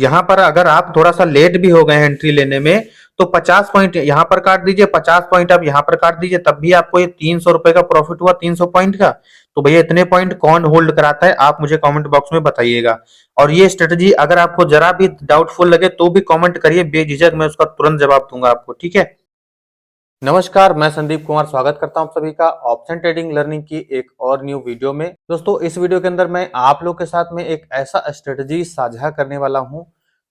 यहाँ पर अगर आप थोड़ा सा लेट भी हो गए हैं एंट्री लेने में तो 50 पॉइंट यहाँ पर काट दीजिए, 50 पॉइंट आप यहाँ पर काट दीजिए, तब भी आपको ये 300 रुपए का प्रॉफिट हुआ 300 पॉइंट का। तो भैया इतने पॉइंट कौन होल्ड कराता है, आप मुझे कमेंट बॉक्स में बताइएगा। और ये स्ट्रेटजी अगर आपको जरा भी डाउटफुल लगे तो भी कमेंट करिए, बेझिझक मैं उसका तुरंत जवाब दूंगा आपको, ठीक है। नमस्कार, मैं संदीप कुमार स्वागत करता हूं सभी का ऑप्शन ट्रेडिंग लर्निंग की एक और न्यू वीडियो में। दोस्तों, इस वीडियो के अंदर मैं आप लोग के साथ में एक ऐसा स्ट्रेटजी साझा करने वाला हूं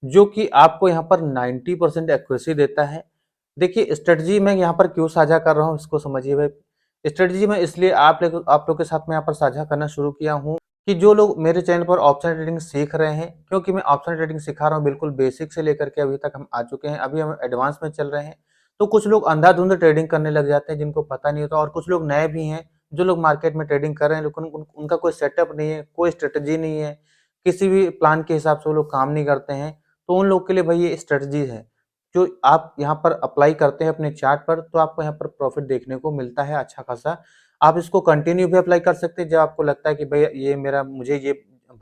जो कि आपको यहां पर 90% एक्यूरेसी देता है। देखिए, स्ट्रेटजी मैं यहां पर क्यों साझा कर रहा हूं इसको समझिए भाई। स्ट्रेटजी मैं इसलिए आप लोग के साथ में यहाँ पर साझा करना शुरू किया हूँ कि जो लोग मेरे चैनल पर ऑप्शन ट्रेडिंग सीख रहे हैं, क्योंकि मैं ऑप्शन ट्रेडिंग सिखा रहा हूँ बिल्कुल बेसिक से लेकर के अभी तक हम आ चुके हैं, अभी हम एडवांस में चल रहे हैं। तो कुछ लोग अंधाधुंध ट्रेडिंग करने लग जाते हैं जिनको पता नहीं होता, और कुछ लोग नए भी हैं जो लोग मार्केट में ट्रेडिंग कर रहे हैं लेकिन उनका कोई सेटअप नहीं है, कोई स्ट्रेटजी नहीं है, किसी भी प्लान के हिसाब से वो लोग काम नहीं करते हैं। तो उन लोग के लिए भाई ये स्ट्रेटजी है जो आप यहाँ पर अप्लाई करते हैं अपने चार्ट पर, तो आपको यहाँ पर प्रॉफिट देखने को मिलता है अच्छा खासा। आप इसको कंटिन्यू भी अप्लाई कर सकते हैं जब आपको लगता है कि भाई ये मेरा मुझे ये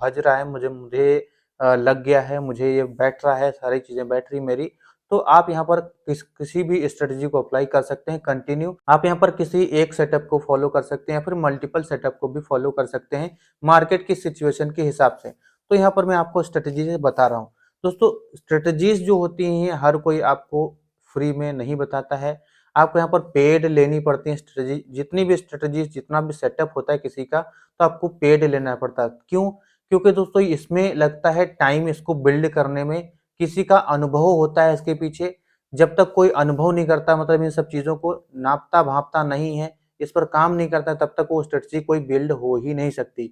भज रहा है, मुझे मुझे लग गया है, मुझे ये बैठ रहा है, सारी चीजें बैठ रही मेरी। तो आप यहाँ पर किसी भी स्ट्रेटजी को अप्लाई कर सकते हैं कंटिन्यू। आप यहाँ पर किसी एक सेटअप को फॉलो कर सकते हैं या फिर मल्टीपल सेटअप को भी फॉलो कर सकते हैं मार्केट की सिचुएशन के हिसाब से। तो यहाँ पर मैं आपको स्ट्रेटजी बता रहा हूँ। दोस्तों, स्ट्रेटजीज जो होती हैं हर कोई आपको फ्री में नहीं बताता है, आपको यहाँ पर पेड लेनी पड़ती है स्ट्रेटजी। जितनी भी स्ट्रेटजीज, जितना भी सेटअप होता है किसी का, तो आपको पेड लेना पड़ता है। क्यों? क्योंकि दोस्तों इसमें लगता है टाइम इसको बिल्ड करने में, किसी का अनुभव होता है इसके पीछे। जब तक कोई अनुभव नहीं करता, मतलब इन सब चीजों को नापता भापता नहीं है, इस पर काम नहीं करता, तब तक वो स्ट्रेटजी कोई बिल्ड हो ही नहीं सकती।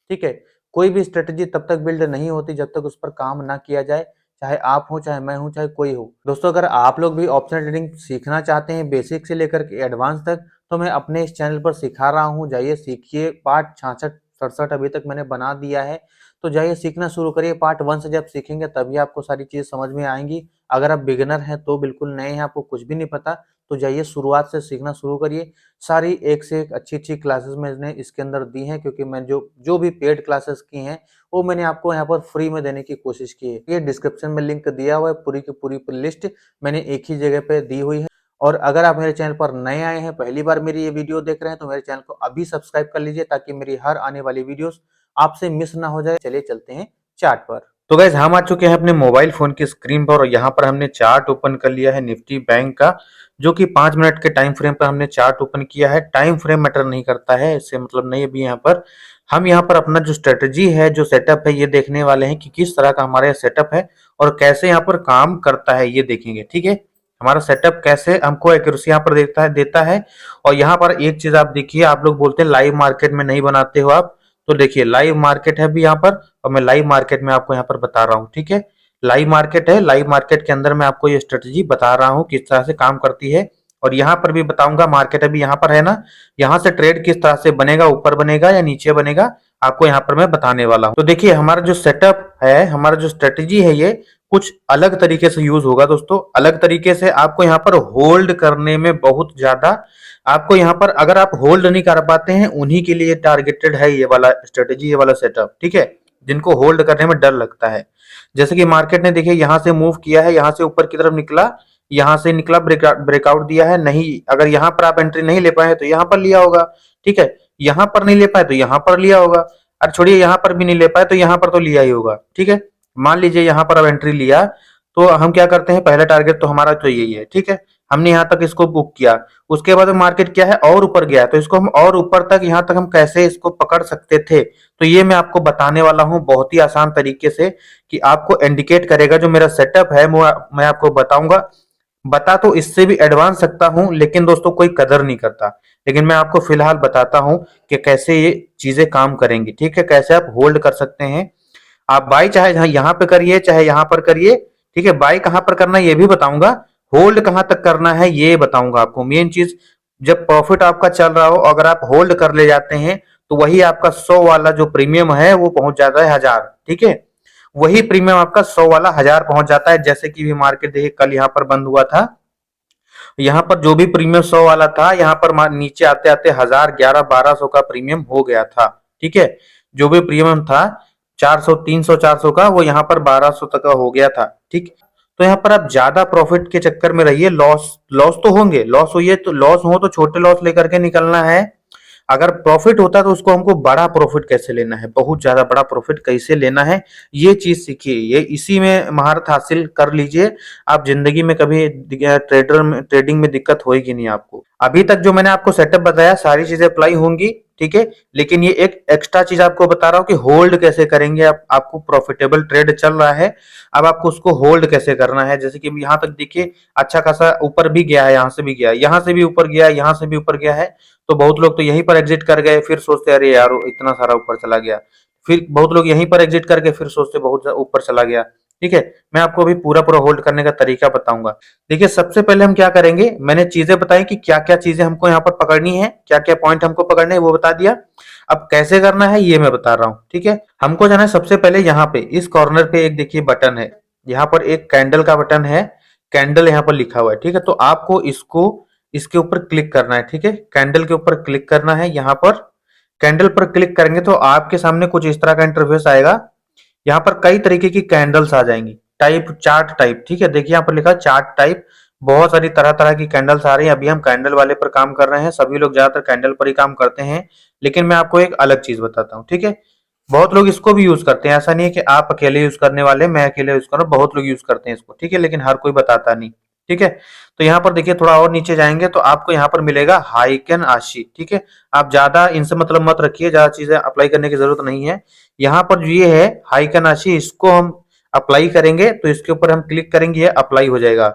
ठीक है, कोई भी स्ट्रेटजी तब तक बिल्ड नहीं होती जब तक उस पर काम ना किया जाए, चाहे आप हो, चाहे मैं हूं, चाहे कोई हो। दोस्तों, अगर आप लोग भी ऑप्शन ट्रेडिंग सीखना चाहते हैं बेसिक से लेकर के एडवांस तक, तो मैं अपने इस चैनल पर सिखा रहा हूं, जाइए सीखिए। पार्ट 66 67 अभी तक मैंने बना दिया है, तो जाइए सीखना शुरू करिए। पार्ट 1 से जब सीखेंगे तभी आपको सारी चीजें समझ में आएंगी। अगर आप बिगिनर हैं तो बिल्कुल नए हैं, आपको कुछ भी नहीं पता, तो जाइए शुरुआत से सीखना शुरू करिए। सारी एक से एक अच्छी अच्छी क्लासेस मैंने इसके अंदर दी हैं, क्योंकि मैं जो जो भी पेड क्लासेस की हैं वो मैंने आपको यहाँ पर फ्री में देने की कोशिश की है। ये डिस्क्रिप्शन में लिंक दिया हुआ है, पूरी की पूरी लिस्ट मैंने एक ही जगह पे दी हुई है। और अगर आप मेरे चैनल पर नए आए हैं, पहली बार मेरी ये वीडियो देख रहे हैं, तो मेरे चैनल को अभी सब्सक्राइब कर लीजिए ताकि मेरी हर आने वाली वीडियोस आपसे मिस ना हो जाए। चलिए चलते हैं चार्ट पर। तो गाइस, हम आ चुके हैं अपने मोबाइल फोन की स्क्रीन पर और यहाँ पर हमने चार्ट ओपन कर लिया है निफ्टी बैंक का, जो कि 5 मिनट के टाइम फ्रेम पर हमने चार्ट ओपन किया है। टाइम फ्रेम मैटर नहीं करता है, इससे मतलब नहीं। अभी यहाँ पर हम यहाँ पर अपना जो स्ट्रेटजी है, जो सेटअप है, ये देखने वाले हैं कि किस तरह का हमारा सेटअप है और कैसे यहाँ पर काम करता है, ये देखेंगे। ठीक है, हमारा सेटअप कैसे हमको एक्यूरेसी यहाँ पर देता है। और यहाँ पर एक चीज आप देखिए, आप लोग बोलते हैं लाइव मार्केट में नहीं बनाते हो आप, तो देखिए लाइव मार्केट है भी यहाँ पर, और मैं लाइव मार्केट में आपको यहाँ पर बता रहा हूँ। ठीक है, लाइव मार्केट है, लाइव मार्केट के अंदर मैं आपको ये स्ट्रेटजी बता रहा हूँ किस तरह से काम करती है। और यहाँ पर भी बताऊंगा, मार्केट अभी यहाँ पर है ना, यहाँ से ट्रेड किस तरह से बनेगा, ऊपर बनेगा या नीचे बनेगा, आपको यहाँ पर मैं बताने वाला हूँ। तो देखिए, हमारा जो सेटअप है, हमारा जो स्ट्रेटजी है, ये कुछ अलग तरीके से यूज होगा दोस्तों। अलग तरीके से आपको यहाँ पर होल्ड करने में बहुत ज्यादा, आपको यहाँ पर अगर आप होल्ड नहीं कर पाते हैं, उन्हीं के लिए टारगेटेड है ये वाला स्ट्रेटजी, ये वाला सेटअप। ठीक है, जिनको होल्ड करने में डर लगता है। जैसे कि मार्केट ने देखिए यहाँ से मूव किया है, यहाँ से ऊपर की तरफ निकला, यहाँ से निकला, ब्रेकआउट दिया है। नहीं, अगर यहाँ पर आप एंट्री नहीं ले पाए तो यहाँ पर लिया होगा। ठीक है, यहाँ पर नहीं ले पाए तो यहाँ पर लिया होगा। और छोड़िए, यहाँ पर भी नहीं ले पाए तो यहाँ पर तो लिया ही होगा। ठीक है, मान लीजिए यहाँ पर अब एंट्री लिया, तो हम क्या करते हैं, पहला टारगेट तो हमारा तो यही है। ठीक है, हमने यहाँ तक इसको बुक किया, उसके बाद मार्केट क्या है, और ऊपर गया, तो इसको हम और ऊपर तक, यहाँ तक हम कैसे इसको पकड़ सकते थे, तो ये मैं आपको बताने वाला हूँ बहुत ही आसान तरीके से, कि आपको इंडिकेट करेगा जो मेरा सेटअप है, वो मैं आपको बताऊंगा। बता तो इससे भी एडवांस सकता हूं, लेकिन दोस्तों कोई कदर नहीं करता। लेकिन मैं आपको फिलहाल बताता हूं कि कैसे ये चीजें काम करेंगी। ठीक है, कैसे आप होल्ड कर सकते हैं। आप बाई चाहे यहाँ पे करिए, चाहे यहाँ पर करिए। ठीक है, बाई कहाँ पर करना है ये भी बताऊंगा, होल्ड कहाँ तक करना है ये बताऊंगा आपको। मेन चीज, जब प्रॉफिट आपका चल रहा हो, अगर आप होल्ड कर ले जाते हैं, तो वही आपका 100 वाला जो प्रीमियम है वो पहुंच जाता है 1000। ठीक है, वही प्रीमियम आपका 100 वाला 1000 पहुंच जाता है। जैसे कि भी मार्केट देखिए कल यहाँ पर बंद हुआ था, यहाँ पर जो भी प्रीमियम 100 वाला था, यहाँ पर नीचे आते आते 1000, 11, 1200 का प्रीमियम हो गया था। ठीक है, जो भी प्रीमियम था, 400 300 400 का, वो यहाँ पर 1200 तक का हो गया था। ठीक, तो यहाँ पर आप ज्यादा प्रॉफिट के चक्कर में रहिए, लॉस लॉस तो होंगे, लॉस हुई है तो लॉस हो तो छोटे लॉस लेकर के निकलना है। अगर प्रॉफिट होता है तो उसको हमको बड़ा प्रॉफिट कैसे लेना है, बहुत ज्यादा बड़ा प्रॉफिट कैसे लेना है, ये चीज सीखिए, ये इसी में महारत हासिल कर लीजिए। आप जिंदगी में कभी ट्रेडिंग में दिक्कत होगी नहीं आपको। अभी तक जो मैंने आपको सेटअप बताया सारी चीजें अप्लाई होंगी, ठीक है, लेकिन ये एक एक्स्ट्रा चीज आपको बता रहा हूँ कि होल्ड कैसे करेंगे आप। आपको प्रॉफिटेबल ट्रेड चल रहा है, अब आपको उसको होल्ड कैसे करना है। जैसे कि यहाँ तक देखिए अच्छा खासा ऊपर भी गया है, यहाँ से भी गया है, यहाँ से भी ऊपर गया है, यहाँ से भी ऊपर गया है। तो बहुत लोग तो यहीं पर एग्जिट कर गए, फिर सोचते अरे यार इतना सारा ऊपर चला गया। फिर बहुत लोग यहीं पर एग्जिट करके फिर सोचते बहुत ऊपर चला गया। ठीक है, मैं आपको अभी पूरा पूरा होल्ड करने का तरीका बताऊंगा। देखिए सबसे पहले हम क्या करेंगे, मैंने चीजें बताई कि क्या क्या चीजें हमको यहाँ पर पकड़नी है, क्या क्या पॉइंट हमको पकड़ने है वो बता दिया। अब कैसे करना है ये मैं बता रहा हूँ। ठीक है, हमको जाना है सबसे पहले यहाँ पे इस कॉर्नर पे एक देखिए बटन है, यहाँ पर एक कैंडल का बटन है, कैंडल यहाँ पर लिखा हुआ है। ठीक है, तो आपको इसको इसके ऊपर क्लिक करना है। ठीक है, कैंडल के ऊपर क्लिक करना है। यहाँ पर कैंडल पर क्लिक करेंगे तो आपके सामने कुछ इस तरह का इंटरफेस आएगा। यहाँ पर कई तरीके की कैंडल्स आ जाएंगी, टाइप चार्ट टाइप। ठीक है, देखिए यहाँ पर लिखा है चार्ट टाइप, बहुत सारी तरह तरह की कैंडल्स आ रही है। अभी हम कैंडल वाले पर काम कर रहे हैं, सभी लोग ज्यादातर कैंडल पर ही काम करते हैं, लेकिन मैं आपको एक अलग चीज बताता हूँ। ठीक है, बहुत लोग इसको भी यूज करते हैं, ऐसा नहीं है कि आप अकेले यूज करने वाले, मैं अकेले यूज कर रहा हूँ, बहुत लोग यूज करते हैं इसको। ठीक है, लेकिन हर कोई बताता नहीं। ठीक है, तो यहाँ पर देखिए थोड़ा और नीचे जाएंगे तो आपको यहाँ पर मिलेगा हाइकन आशी। ठीक है, आप ज्यादा इनसे मतलब मत रखिए, ज्यादा चीजें अप्लाई करने की जरूरत नहीं है। यहाँ पर जो ये है हाइकन आशी, इसको हम अप्लाई करेंगे तो इसके ऊपर हम क्लिक करेंगे, ये अप्लाई हो जाएगा।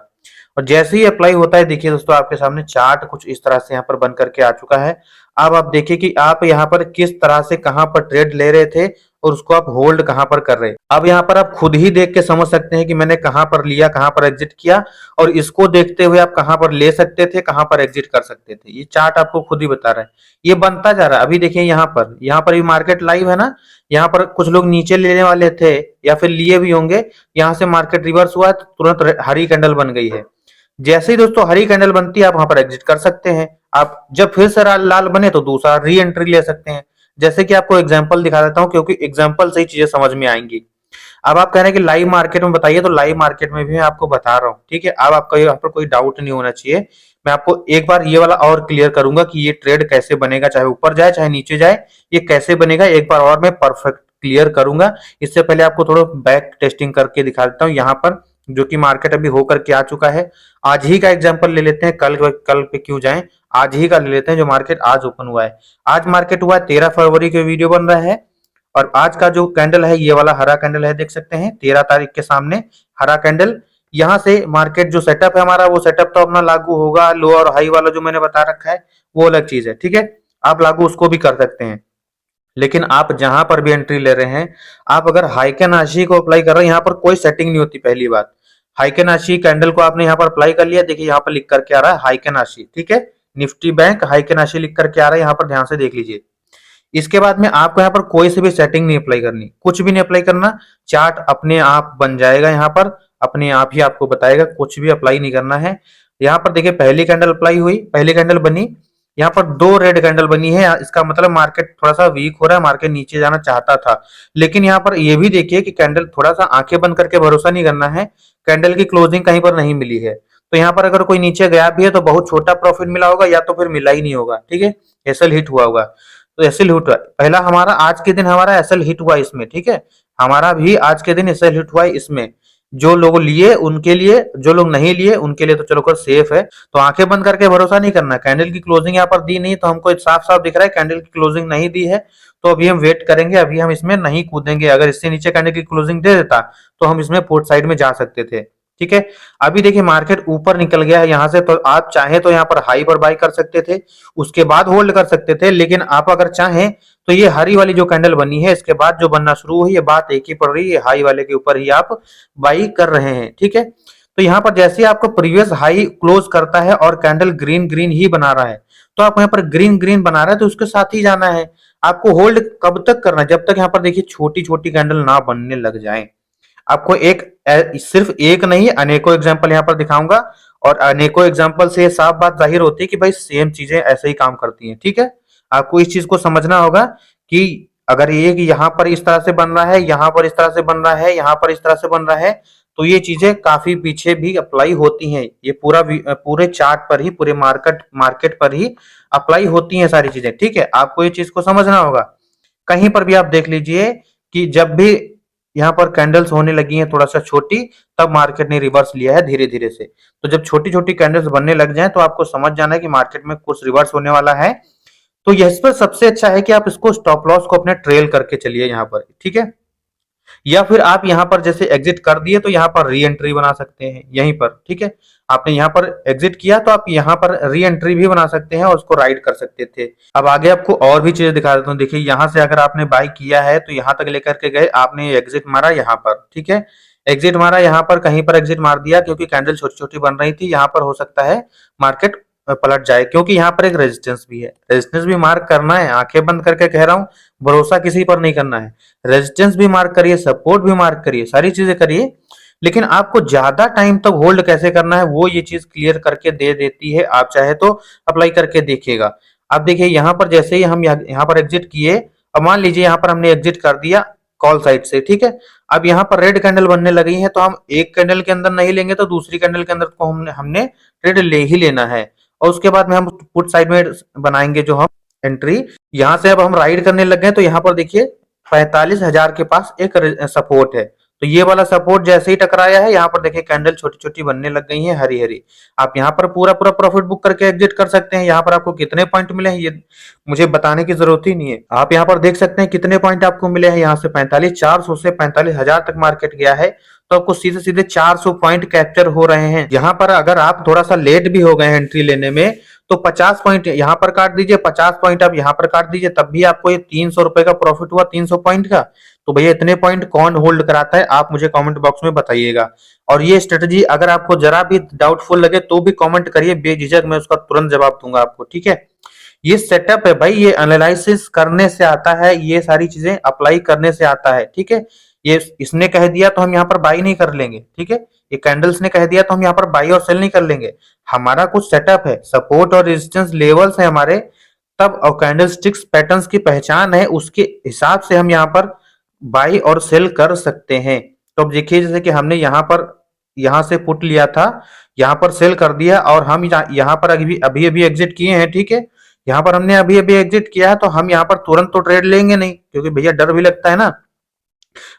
और जैसे ही अप्लाई होता है देखिए दोस्तों आपके सामने चार्ट कुछ इस तरह से यहाँ पर बन करके आ चुका है। अब आप देखिए कि आप यहाँ पर किस तरह से कहां पर ट्रेड ले रहे थे और उसको आप होल्ड कहां पर कर रहे हैं। अब यहाँ पर आप खुद ही देख के समझ सकते हैं कि मैंने कहां पर लिया, कहां पर एग्जिट किया, और इसको देखते हुए आप कहां पर ले सकते थे, कहां पर एग्जिट कर सकते थे। ये चार्ट आपको खुद ही बता रहा है, ये बनता जा रहा है। अभी देखिए यहाँ पर भी मार्केट लाइव है ना, यहाँ पर कुछ लोग नीचे लेने वाले थे या फिर लिए भी होंगे, यहाँ से मार्केट रिवर्स हुआ है तो तुरंत हरी कैंडल बन गई है। जैसे ही दोस्तों हरी कैंडल बनती है आप वहां पर एग्जिट कर सकते हैं। आप जब फिर से लाल बने तो दूसरा री एंट्री ले सकते हैं। जैसे कि आपको एग्जांपल दिखा देता हूं क्योंकि एग्जांपल से ही चीजें समझ में आएंगी। अब आप कह रहे हैं कि लाइव मार्केट में बताइए, तो लाइव मार्केट में भी मैं आपको बता रहा हूँ। ठीक है, अब आपका यहाँ पर कोई डाउट नहीं होना चाहिए। मैं आपको एक बार ये वाला और क्लियर करूंगा कि ये ट्रेड कैसे बनेगा, चाहे ऊपर जाए चाहे नीचे जाए, ये कैसे बनेगा एक बार और मैं परफेक्ट क्लियर करूंगा। इससे पहले आपको थोड़ा बैक टेस्टिंग करके दिखा देता हूँ यहाँ पर, जो कि मार्केट अभी होकर के आ चुका है। आज ही का एग्जांपल ले लेते हैं, कल पे क्यों जाएं, आज ही का ले लेते हैं जो मार्केट आज ओपन हुआ है। आज मार्केट हुआ है 13 फरवरी के वीडियो बन रहा है, और आज का जो कैंडल है ये वाला हरा कैंडल है, देख सकते हैं 13 तारीख के सामने हरा कैंडल। यहाँ से मार्केट जो सेटअप है हमारा, वो सेटअप तो अपना लागू होगा, लो और हाई वाला जो मैंने बता रखा है वो अलग चीज है। ठीक है, आप लागू उसको भी कर सकते हैं, लेकिन आप जहां पर भी एंट्री ले रहे हैं, आप अगर हाइकन आशी को अप्लाई कर रहे हैं, यहाँ पर कोई सेटिंग नहीं होती। पहली बात, हाइकन आशी कैंडल को आपने यहाँ पर अप्लाई कर लिया, देखिए यहाँ पर लिख करके आ रहा है हाइकन आशी। ठीक है, निफ्टी बैंक हाइकन आशी लिख करके आ रहा है, यहाँ पर ध्यान से देख लीजिए। इसके बाद में आपको यहाँ पर कोई से भी सेटिंग नहीं अप्लाई करनी, कुछ भी नहीं अप्लाई करना, चार्ट अपने आप बन जाएगा, यहाँ पर अपने आप ही आपको बताएगा, कुछ भी अप्लाई नहीं करना है। यहाँ पर देखिए पहली कैंडल अप्लाई हुई, पहली कैंडल बनी, यहाँ पर दो रेड कैंडल बनी है, इसका मतलब मार्केट थोड़ा सा वीक हो रहा है, मार्केट नीचे जाना चाहता था। लेकिन यहाँ पर ये भी देखिए कि कैंडल, थोड़ा सा आंखें बंद करके भरोसा नहीं करना है, कैंडल की क्लोजिंग कहीं पर नहीं मिली है। तो यहाँ पर अगर कोई नीचे गया भी है तो बहुत छोटा प्रॉफिट मिला होगा, या तो फिर मिला ही नहीं होगा। ठीक है, एसएल हिट हुआ होगा, तो एसएल हिट हुआ पहला हमारा, आज के दिन हमारा एसएल हिट हुआ इसमें। ठीक है, हमारा भी आज के दिन एसएल हिट हुआ इसमें। जो लोग लिए उनके लिए, जो लोग नहीं लिए उनके लिए तो चलो कर सेफ है। तो आंखें बंद करके भरोसा नहीं करना। कैंडल की क्लोजिंग यहाँ पर दी नहीं, तो हमको साफ साफ दिख रहा है कैंडल की क्लोजिंग नहीं दी है, तो अभी हम वेट करेंगे, अभी हम इसमें नहीं कूदेंगे। अगर इससे नीचे कैंडल की क्लोजिंग दे देता तो हम इसमें पोर्ट साइड में जा सकते थे। ठीक है, अभी देखिए मार्केट ऊपर निकल गया है यहाँ से, तो आप चाहे तो यहाँ पर हाई पर बाय कर सकते थे, उसके बाद होल्ड कर सकते थे। लेकिन आप अगर चाहें तो ये हरी वाली जो कैंडल बनी है, इसके बाद जो बनना शुरू हुई, ये बात एक ही पड़ रही है, हाई वाले के ऊपर ही आप बाई कर रहे हैं। ठीक है, तो यहाँ पर जैसे आपको प्रीवियस हाई क्लोज करता है और कैंडल ग्रीन ग्रीन ही बना रहा है, तो आप यहाँ पर ग्रीन ग्रीन बना रहा है तो उसके साथ ही जाना है। आपको होल्ड कब तक करना है, जब तक यहाँ पर देखिए छोटी छोटी कैंडल ना बनने लग जाए। आपको एक, सिर्फ एक नहीं अनेकों एग्जांपल यहाँ पर दिखाऊंगा, और अनेकों एग्जांपल से साफ बात जाहिर होती है कि भाई सेम चीजें ऐसे ही काम करती हैं। ठीक है, आपको इस चीज को समझना होगा कि अगर ये कि यहाँ पर इस तरह से बन रहा है, यहाँ पर इस तरह से बन रहा है, यहाँ पर इस तरह से बन रहा है, तो ये चीजें काफी पीछे भी अप्लाई होती हैं। ये पूरे चार्ट पर ही, पूरे मार्केट मार्केट पर ही अप्लाई होती हैं सारी चीजें। ठीक है, आपको ये चीज को समझना होगा। कहीं पर भी आप देख लीजिए कि जब भी यहाँ पर कैंडल्स होने लगी हैं थोड़ा सा छोटी, तब मार्केट ने रिवर्स लिया है धीरे धीरे से। तो जब छोटी छोटी कैंडल्स बनने लग जाए तो आपको समझ जाना है कि मार्केट में कुछ रिवर्स होने वाला है। तो इस पर सबसे अच्छा है कि आप इसको स्टॉप लॉस को अपने ट्रेल करके चलिए यहाँ पर। ठीक है, या फिर आप यहाँ पर जैसे एग्जिट कर दिए तो यहाँ पर री एंट्री बना सकते हैं यहीं पर। ठीक है, आपने यहाँ पर एग्जिट किया तो आप यहाँ पर री एंट्री भी बना सकते हैं और उसको राइड कर सकते थे। अब आगे आपको और भी चीजें दिखा देता हूँ। देखिए, यहाँ से अगर आपने बाई किया है तो यहाँ तक लेकर के गए, आपने एग्जिट मारा यहाँ पर। ठीक है, एग्जिट मारा यहाँ पर, कहीं पर एग्जिट मार दिया क्योंकि कैंडल छोटी छोटी बन रही थी। यहाँ पर हो सकता है मार्केट पलट जाए क्योंकि यहाँ पर एक रेजिस्टेंस भी है। रेजिस्टेंस भी मार्क करना है, आंखें बंद करके कह रहा हूँ, भरोसा किसी पर नहीं करना है। रेजिस्टेंस भी मार्क करिए, सपोर्ट भी मार्क करिए, सारी चीजें करिए, लेकिन आपको ज्यादा टाइम तक होल्ड कैसे करना है वो ये चीज क्लियर करके दे देती है। आप चाहे तो अप्लाई करके देखिएगा। अब देखिए, यहाँ पर जैसे ही हम यहाँ पर एग्जिट किए, अब मान लीजिए यहाँ पर हमने एग्जिट कर दिया कॉल साइड से। ठीक है, अब यहाँ पर रेड कैंडल बनने लगी है तो हम एक कैंडल के अंदर नहीं लेंगे तो दूसरी कैंडल के अंदर को हमने ट्रेड ले ही लेना है। और उसके बाद में हम पुट साइड में बनाएंगे जो हम एंट्री। यहाँ से अब हम राइड करने लग गए तो यहाँ पर देखिए 45,000 के पास एक सपोर्ट है। तो ये वाला सपोर्ट जैसे ही टकराया है, यहाँ पर देखिए कैंडल छोटी छोटी बनने लग गई हैं, हरी हरी। आप यहाँ पर पूरा पूरा प्रॉफिट बुक करके एग्जिट कर सकते हैं। यहाँ पर आपको कितने पॉइंट मिले हैं ये मुझे बताने की जरूरत ही नहीं है। आप यहाँ पर देख सकते हैं कितने पॉइंट आपको मिले हैं। यहाँ से 45,400 से 45,000 तक मार्केट गया है, तो आपको सीधे सीधे 400 पॉइंट कैप्चर हो रहे हैं। यहाँ पर अगर आप थोड़ा सा लेट भी हो गए हैं एंट्री लेने में तो 50 पॉइंट यहाँ पर काट दीजिए, 50 पॉइंट आप यहाँ पर काट दीजिए, तब भी आपको ये 300 रुपए का प्रॉफिट हुआ 300 पॉइंट का। तो भैया इतने पॉइंट कौन होल्ड कराता है, आप मुझे कमेंट बॉक्स में बताइएगा। और ये स्ट्रेटजी अगर आपको जरा भी डाउटफुल लगे तो भी कमेंट करिए, बेझिझक मैं उसका तुरंत जवाब दूंगा आपको। ठीक है, ये सेटअप है भाई, ये एनालिसिस करने से आता है, ये सारी चीजें अप्लाई करने से आता है। ठीक है, ये इसने कह दिया तो हम यहाँ पर बाई नहीं कर लेंगे। ठीक है, ये कैंडल्स ने कह दिया तो हम यहाँ पर बाई और सेल नहीं कर लेंगे। हमारा कुछ सेटअप है, सपोर्ट और रेजिस्टेंस लेवल्स है हमारे, तब और कैंडल स्टिक्स पैटर्न्स की पहचान है, उसके हिसाब से हम यहाँ पर बाई और सेल कर सकते हैं। तो अब देखिए, जैसे कि हमने यहाँ पर यहाँ से पुट लिया था, यहाँ पर सेल कर दिया और हम यहाँ पर अभी अभी अभी एग्जिट किए हैं। ठीक है, यहाँ पर हमने अभी अभी एग्जिट किया है तो हम यहाँ पर तुरंत तो ट्रेड लेंगे नहीं, क्योंकि भैया डर भी लगता है ना।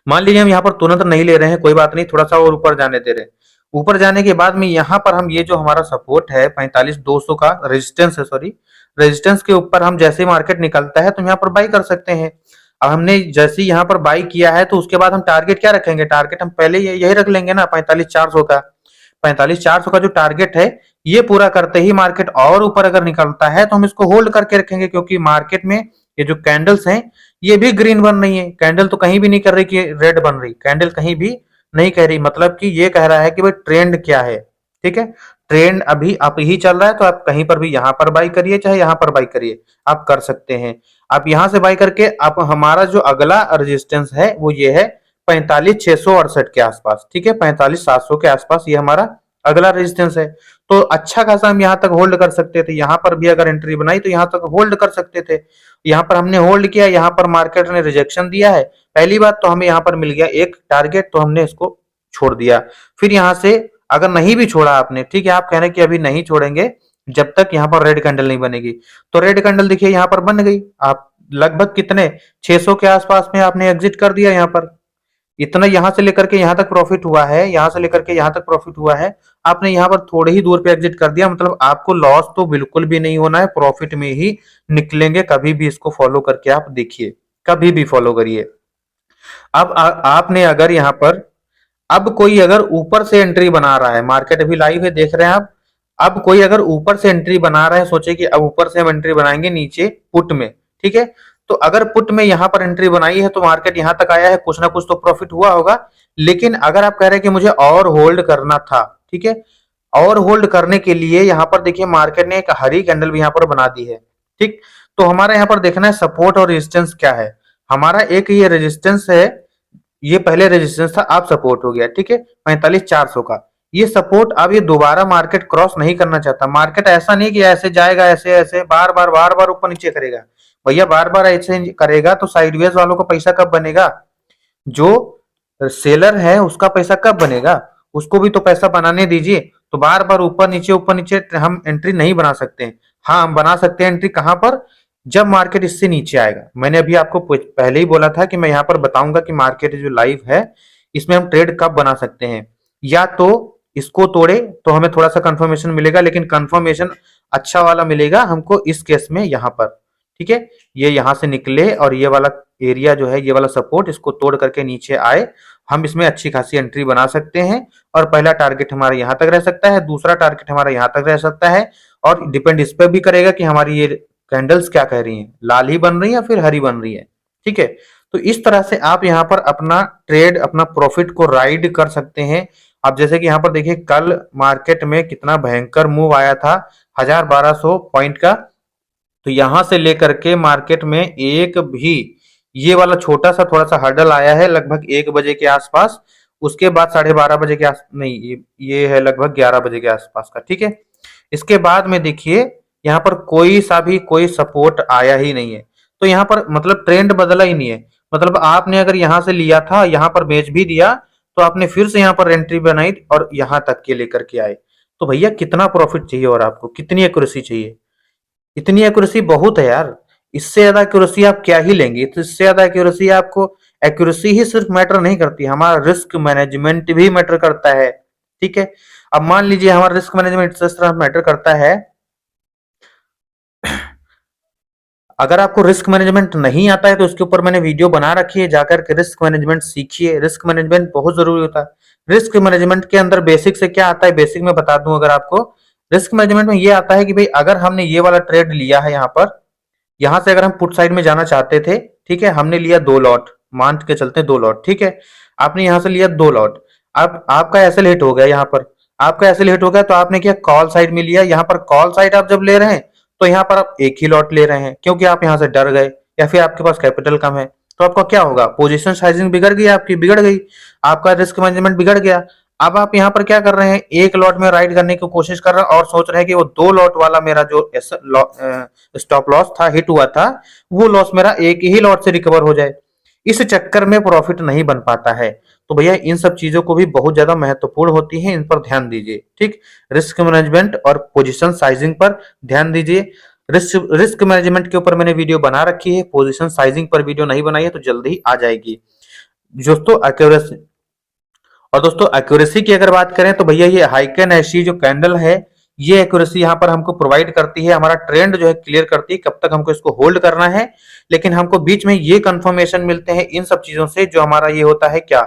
मान लीजिए हम यहाँ पर तुरंत नहीं ले रहे हैं, कोई बात नहीं, थोड़ा सा और ऊपर जाने दे रहे हैं। ऊपर जाने के बाद में यहाँ पर हम ये जो हमारा सपोर्ट है 45,200 का रेजिस्टेंस है, सॉरी, रेजिस्टेंस के ऊपर हम जैसे मार्केट निकलता है तो यहाँ पर बाई कर सकते हैं। अब हमने जैसे यहाँ पर बाई किया है तो उसके बाद हम टारगेट क्या रखेंगे, टारगेट हम पहले यही रख लेंगे ना 45,400 का। 45,400 का जो टारगेट है, ये पूरा करते ही मार्केट और ऊपर अगर निकलता है तो हम इसको होल्ड करके रखेंगे, क्योंकि मार्केट में ये जो कैंडल्स हैं ये भी ग्रीन बन रही है। कैंडल तो कहीं भी नहीं कर रही कि रेड बन रही, कैंडल कहीं भी नहीं कह रही, मतलब कि ये कह रहा है कि भाई ट्रेंड क्या है। ठीक है, ट्रेंड अभी अप ही चल रहा है, तो आप कहीं पर भी यहाँ पर बाई करिए चाहे यहाँ पर बाई करिए, आप कर सकते हैं। आप यहाँ से बाई करके आप, हमारा जो अगला रेजिस्टेंस है वो ये है 45,668 के आसपास। ठीक है, 45,700 के आसपास ये हमारा अगला रेजिस्टेंस है। तो अच्छा खासा हम यहाँ तक होल्ड कर सकते थे। यहाँ पर भी अगर एंट्री बनाई तो यहाँ तक होल्ड कर सकते थे। यहाँ पर हमने होल्ड किया, यहाँ पर मार्केट ने रिजेक्शन दिया है। पहली बात तो हमें यहाँ पर मिल गया एक टारगेट, तो हमने इसको छोड़ दिया। फिर यहाँ से अगर नहीं भी छोड़ा आपने, ठीक है, आप कह रहे हैं कि अभी नहीं छोड़ेंगे जब तक यहाँ पर रेड कैंडल नहीं बनेगी, तो रेड कैंडल देखिए यहाँ पर बन गई। आप लगभग कितने 600 के आसपास में आपने एग्जिट कर दिया। यहाँ पर इतना यहां से लेकर के यहां तक प्रॉफिट हुआ है, यहां से लेकर के यहां तक प्रॉफिट हुआ है, आपने यहां पर थोड़े ही दूर पे एग्जिट कर दिया। मतलब आपको लॉस तो बिल्कुल भी नहीं होना है, प्रॉफिट में ही निकलेंगे। कभी भी इसको फॉलो करके आप देखिए, कभी भी फॉलो करिए। अब आपने अगर यहाँ पर, अब कोई अगर ऊपर से एंट्री बना रहा है, मार्केट अभी लाइव है देख रहे हैं आप, अब कोई अगर ऊपर से एंट्री बना रहा है, सोचे कि अब ऊपर से हम एंट्री बनाएंगे नीचे पुट में। ठीक है, तो अगर पुट में यहां पर एंट्री बनाई है तो मार्केट यहां तक आया है, कुछ ना कुछ तो प्रॉफिट हुआ होगा। लेकिन अगर आप कह रहे हैं कि मुझे और होल्ड करना था, ठीक है, और होल्ड करने के लिए यहां पर देखिए मार्केट ने एक हरी कैंडल भी यहां पर बना दी है। ठीक, तो हमारा यहां पर देखना है सपोर्ट और रेजिस्टेंस क्या है। हमारा एक ये रेजिस्टेंस है, ये पहले रेजिस्टेंस था, आप सपोर्ट हो गया। ठीक है, 45,400 का, ये सपोर्ट अब ये दोबारा मार्केट क्रॉस नहीं करना चाहता। मार्केट ऐसा नहीं कि ऐसे जाएगा, ऐसे ऐसे बार बार ऊपर नीचे करेगा। भैया बार बार ऐसे करेगा तो साइडवेज वालों का पैसा कब बनेगा? जो सेलर है उसका पैसा कब बनेगा? उसको भी तो पैसा बनाने दीजिए। तो बार बार ऊपर नीचे हम एंट्री नहीं बना सकते हैं। हाँ, हम बना सकते हैं एंट्री कहां पर? जब मार्केट इससे नीचे आएगा। मैंने अभी आपको पहले ही बोला था कि मैं यहाँ पर बताऊंगा कि मार्केट जो लाइव है इसमें हम ट्रेड कब बना सकते हैं। या तो इसको तोड़े तो हमें थोड़ा सा कंफर्मेशन मिलेगा, लेकिन कंफर्मेशन अच्छा वाला मिलेगा हमको इस केस में यहाँ पर। ठीक है, ये यहाँ से निकले और ये वाला एरिया जो है, ये वाला सपोर्ट, इसको तोड़ करके नीचे आए, हम इसमें अच्छी खासी एंट्री बना सकते हैं। और पहला टारगेट हमारा यहाँ तक रह सकता है, दूसरा टारगेट हमारा यहाँ तक रह सकता है। और डिपेंड इस पर भी करेगा कि हमारी ये कैंडल्स क्या कह रही हैं, लाल ही बन रही है या फिर हरी बन रही है। ठीक है, तो इस तरह से आप यहाँ पर अपना ट्रेड, अपना प्रॉफिट को राइड कर सकते हैं। अब जैसे कि यहाँ पर देखिए कल मार्केट में कितना भयंकर मूव आया था, 1200 पॉइंट का। तो यहां से लेकर के मार्केट में एक भी ये वाला छोटा सा थोड़ा सा हर्डल आया है लगभग 1 बजे के आसपास। उसके बाद 12:30 बजे के आस नहीं, ये है लगभग 11 बजे के आसपास का। ठीक है, इसके बाद में देखिए यहाँ पर कोई सा भी कोई सपोर्ट आया ही नहीं है। तो यहाँ पर मतलब ट्रेंड बदला ही नहीं है। मतलब आपने अगर यहाँ से लिया था, यहाँ पर बेच भी दिया, तो आपने फिर से यहाँ पर एंट्री बनाई और यहाँ तक के लेकर के आए। तो भैया कितना प्रॉफिट चाहिए और आपको कितनी एक्यूरेसी चाहिए? इतनी एक्यूरेसी बहुत है यार। इससे ज्यादा एक्यूरेसी आप क्या ही लेंगे? तो इससे ज्यादा एक्यूरेसी आपको, एक्यूरेसी ही सिर्फ मैटर नहीं करती, हमारा रिस्क मैनेजमेंट भी मैटर करता है। ठीक है, अब मान लीजिए हमारा रिस्क मैनेजमेंट इस तरह मैटर करता है। अगर आपको रिस्क मैनेजमेंट नहीं आता है तो उसके ऊपर मैंने वीडियो बना रखी है, जाकर के रिस्क मैनेजमेंट सीखिए। रिस्क मैनेजमेंट बहुत जरूरी होता है। रिस्क मैनेजमेंट के अंदर बेसिक से क्या आता है, बेसिक में बता दूं अगर आपको। रिस्क मैनेजमेंट में ये आता है कि भाई अगर हमने ये वाला ट्रेड लिया है यहाँ पर, यहां से अगर हम पुट साइड में जाना चाहते थे, ठीक है, हमने लिया 2 लॉट, मान के चलते हैं 2 लॉट। ठीक है, आपने यहां से लिया 2 लॉट। अब आपका एसएल हिट हो गया, यहाँ पर आपका एसएल हिट हो गया, तो आपने क्या कॉल साइड में लिया। यहाँ पर कॉल साइड आप जब ले रहे हैं तो यहाँ पर आप एक ही लॉट ले रहे हैं, क्योंकि आप यहाँ से डर गए या फिर आपके पास कैपिटल कम है। तो आपका क्या होगा, पोजीशन साइजिंग बिगड़ गई, आपकी बिगड़ गई, आपका रिस्क मैनेजमेंट बिगड़ गया। अब आप यहाँ पर क्या कर रहे हैं, एक लॉट में राइड करने की कोशिश कर रहे हैं और सोच रहे हैं कि वो 2 लॉट वाला मेरा जो स्टॉप लॉस था, हिट हुआ था, वो लॉस मेरा एक ही लॉट से रिकवर हो जाए। इस चक्कर में प्रॉफिट नहीं बन पाता है। तो भैया इन सब चीजों को भी बहुत ज्यादा महत्वपूर्ण होती है, इन पर ध्यान दीजिए। ठीक, रिस्क मैनेजमेंट और पोजीशन साइजिंग पर ध्यान दीजिए। रिस्क मैनेजमेंट के ऊपर मैंने वीडियो बना रखी है, पोजीशन साइजिंग पर वीडियो नहीं बनाई है तो जल्दी ही आ जाएगी दोस्तों। एक्यूरेसी, और दोस्तों एक्यूरेसी की अगर बात करें तो भैया ये हाइकन ऐसी जो कैंडल है, ये एक्यूरेसी यहाँ पर हमको प्रोवाइड करती है, हमारा ट्रेंड जो है क्लियर करती है कब तक हमको इसको होल्ड करना है। लेकिन हमको बीच में ये कंफर्मेशन मिलते हैं इन सब चीजों से, जो हमारा ये होता है क्या,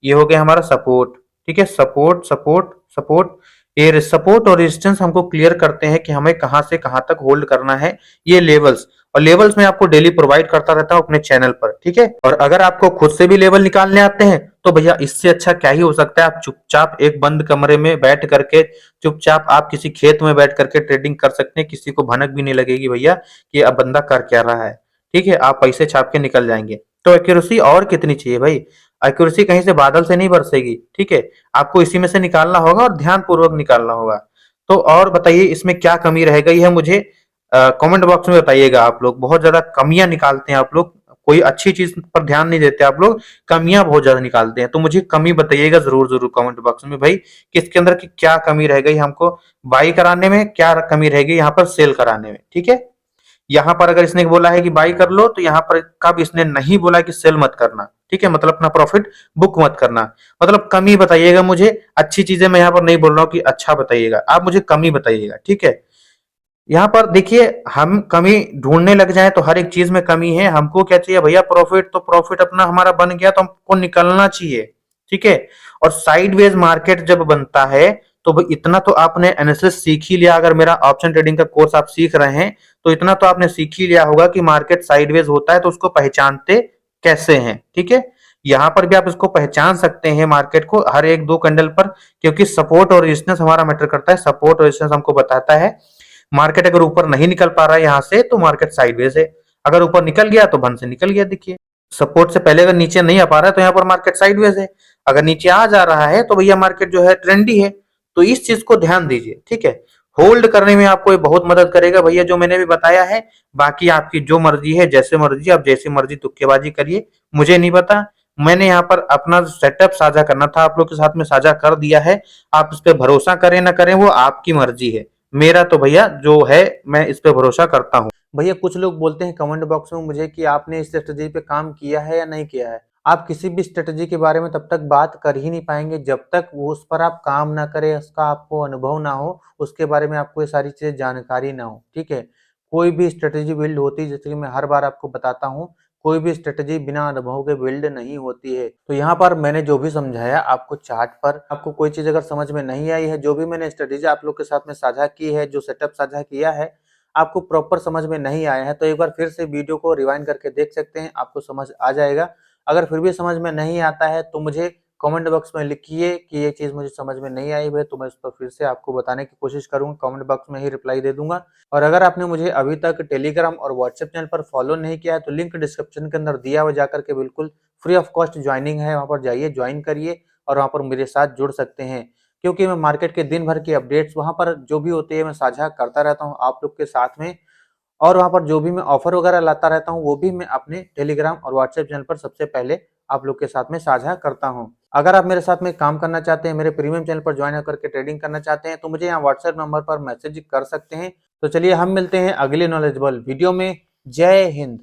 ये हो गया हमारा सपोर्ट। ठीक है, सपोर्ट सपोर्ट सपोर्ट, ये सपोर्ट और रेजिस्टेंस हमको क्लियर करते हैं कि हमें कहां से कहां तक होल्ड करना है। ये लेवल्स, और लेवल्स में आपको डेली प्रोवाइड करता रहता हूं अपने चैनल पर। ठीक है, और अगर आपको खुद से भी लेवल निकालने आते हैं तो भैया इससे अच्छा क्या ही हो सकता है। आप चुपचाप एक बंद कमरे में बैठ करके, चुपचाप आप किसी खेत में बैठ करके ट्रेडिंग कर सकते हैं, किसी को भनक भी नहीं लगेगी भैया कि अब बंदा कर क्या रहा है। ठीक है, आप पैसे छाप के निकल जाएंगे। तो एक्यूरेसी और कितनी चाहिए भाई, एक्यूरेसी कहीं से बादल से नहीं बरसेगी। ठीक है, आपको इसी में से निकालना होगा और ध्यान पूर्वक निकालना होगा। तो और बताइए इसमें क्या कमी रह गई है, मुझे कमेंट बॉक्स में बताइएगा। आप लोग बहुत ज्यादा कमियां निकालते हैं, आप लोग कोई अच्छी चीज पर ध्यान नहीं देते, आप लोग कमियां बहुत ज्यादा निकालते हैं। तो मुझे कमी बताइएगा जरूर जरूर कमेंट बॉक्स में भाई, किसके अंदर की क्या कमी रह गई हमको बाई कराने में, क्या कमी रह गई यहाँ पर सेल कराने में। ठीक है, यहाँ पर अगर इसने बोला है कि बाई कर लो, तो यहाँ पर कब इसने नहीं बोला कि सेल मत करना। ठीक है, मतलब अपना प्रॉफिट बुक मत करना। मतलब कमी बताइएगा मुझे, अच्छी चीजें मैं यहाँ पर नहीं बोल रहा हूँ कि अच्छा बताइएगा, आप मुझे कमी बताइएगा। ठीक है, यहाँ पर देखिए हम कमी ढूंढने लग जाए तो हर एक चीज में कमी है। हमको क्या चाहिए भैया, प्रॉफिट। तो प्रॉफिट अपना हमारा बन गया तो हमको निकलना चाहिए। ठीक है, और साइडवेज मार्केट जब बनता है तो भाई इतना तो आपने एनालिसिस सीख ही लिया। अगर मेरा ऑप्शन ट्रेडिंग का कोर्स आप सीख रहे हैं तो इतना तो आपने सीख ही लिया होगा कि मार्केट साइडवेज होता है तो उसको पहचानते कैसे हैं। ठीक है, यहाँ पर भी आप इसको पहचान सकते हैं मार्केट को हर एक दो कैंडल पर, क्योंकि सपोर्ट और रेजिस्टेंस हमारा मैटर करता है। सपोर्ट और रेजिस्टेंस हमको बताता है मार्केट अगर ऊपर नहीं निकल पा रहा है यहाँ से तो मार्केट साइडवेज है, अगर ऊपर निकल गया तो बंद से निकल गया। देखिए सपोर्ट से पहले अगर नीचे नहीं आ पा रहा है तो यहाँ पर मार्केट साइडवेज है, अगर नीचे आ जा रहा है तो भैया मार्केट जो है ट्रेंडी है। तो इस चीज को ध्यान दीजिए, ठीक है। होल्ड करने में आपको ये बहुत मदद करेगा भैया, जो मैंने भी बताया है। बाकी आपकी जो मर्जी है, जैसे मर्जी आप जैसी मर्जी तुक्केबाजी करिए, मुझे नहीं पता। मैंने यहाँ पर अपना सेटअप साझा करना था आप लोग के साथ में, साझा कर दिया है। आप इस पे भरोसा करें ना करें वो आपकी मर्जी है। मेरा तो भैया जो है मैं इस पे भरोसा करता हूँ। भैया कुछ लोग बोलते हैं कमेंट बॉक्स में मुझे कि आपने इस स्ट्रेटजी पे काम किया है या नहीं किया है। आप किसी भी स्ट्रेटजी के बारे में तब तक बात कर ही नहीं पाएंगे जब तक वो उस पर आप काम ना करें, उसका आपको अनुभव ना हो, उसके बारे में आपको ये सारी चीजें जानकारी ना हो, ठीक है। कोई भी स्ट्रेटजी बिल्ड होती है, जैसे कि मैं हर बार आपको बताता हूँ, कोई भी स्ट्रेटजी बिना अनुभव के बिल्ड नहीं होती है। तो यहाँ पर मैंने जो भी समझाया आपको चार्ट पर, आपको कोई चीज अगर समझ में नहीं आई है, जो भी मैंने स्ट्रेटजी आप लोग के साथ में साझा की है, जो सेटअप साझा किया है, आपको प्रॉपर समझ में नहीं आया है, तो एक बार फिर से वीडियो को रिवाइंड करके देख सकते हैं, आपको समझ आ जाएगा। अगर फिर भी समझ में नहीं आता है तो मुझे कमेंट बॉक्स में लिखिए कि ये चीज़ मुझे समझ में नहीं आई है, तो मैं इस पर फिर से आपको बताने की कोशिश करूँगा, कमेंट बॉक्स में ही रिप्लाई दे दूंगा। और अगर आपने मुझे अभी तक टेलीग्राम और व्हाट्सएप चैनल पर फॉलो नहीं किया है तो लिंक डिस्क्रिप्शन के अंदर दिया हुआ, जाकर के बिल्कुल फ्री ऑफ कॉस्ट ज्वाइनिंग है, वहाँ पर जाइए, ज्वाइन करिए और वहाँ पर मेरे साथ जुड़ सकते हैं। क्योंकि मैं मार्केट के दिन भर की अपडेट्स वहाँ पर जो भी होती है मैं साझा करता रहता हूँ आप लोग के साथ में। और वहाँ पर जो भी मैं ऑफर वगैरह लाता रहता हूँ वो भी मैं अपने टेलीग्राम और व्हाट्सएप चैनल पर सबसे पहले आप लोग के साथ में साझा करता हूँ। अगर आप मेरे साथ में काम करना चाहते हैं, मेरे प्रीमियम चैनल पर ज्वाइन होकर के ट्रेडिंग करना चाहते हैं, तो मुझे यहाँ व्हाट्सएप नंबर पर मैसेज कर सकते हैं। तो चलिए हम मिलते हैं अगले नॉलेजेबल वीडियो में। जय हिंद।